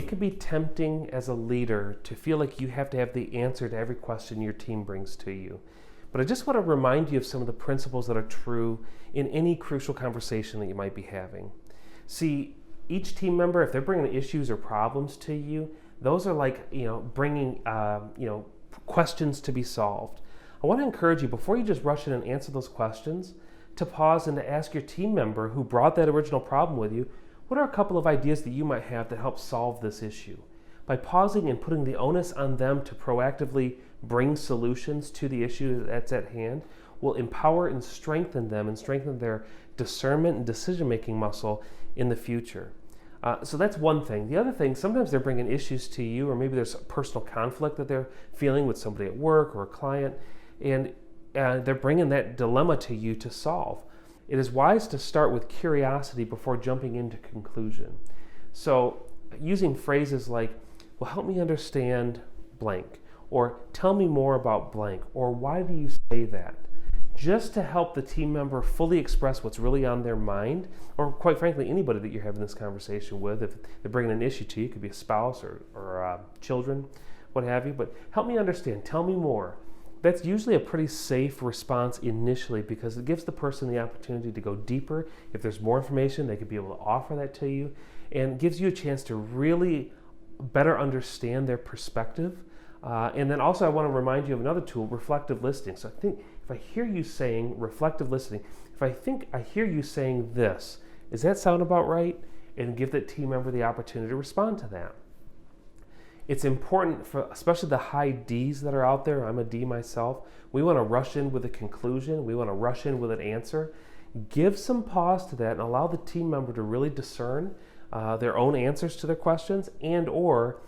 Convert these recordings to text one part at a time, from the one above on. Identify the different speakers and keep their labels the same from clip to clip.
Speaker 1: it can be tempting as a leader to feel like you have to have the answer to every question your team brings to you. But I just want to remind you of some of the principles that are true in any crucial conversation that you might be having. See, each team member, if they're bringing issues or problems to you, those are like, bringing, questions to be solved. I want to encourage you, before you just rush in and answer those questions, to pause and to ask your team member who brought that original problem with you, what are a couple of ideas that you might have that help solve this issue? By pausing and putting the onus on them to proactively bring solutions to the issue that's at hand will empower and strengthen them and strengthen their discernment and decision-making muscle in the future. So that's one thing. The other thing, sometimes they're bringing issues to you, or maybe there's a personal conflict that they're feeling with somebody at work or a client, and they're bringing that dilemma to you to solve. It is wise to start with curiosity before jumping into conclusion. So using phrases like, well, help me understand blank, or tell me more about blank, or why do you say that? Just to help the team member fully express what's really on their mind, or quite frankly, anybody that you're having this conversation with. If they're bringing an issue to you, it could be a spouse or children, what have you, but help me understand, tell me more. That's usually a pretty safe response initially, because it gives the person the opportunity to go deeper. If there's more information, they could be able to offer that to you, and gives you a chance to really better understand their perspective. And then also I want to remind you of another tool, reflective listening. So I think if I hear you saying reflective listening, if I think I hear you saying this, does that sound about right? And give that team member the opportunity to respond to that. It's important for especially the high D's that are out there. I'm a D myself. We want to rush in with a conclusion. We want to rush in with an answer. Give some pause to that and allow the team member to really discern their own answers to their questions, and or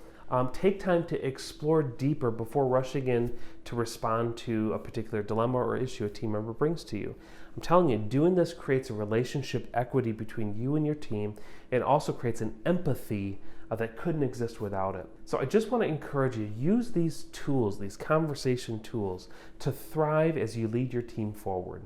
Speaker 1: take time to explore deeper before rushing in to respond to a particular dilemma or issue a team member brings to you. I'm telling you, doing this creates a relationship equity between you and your team, and also creates an empathy that couldn't exist without it. So I just want to encourage you, use these tools, these conversation tools, to thrive as you lead your team forward.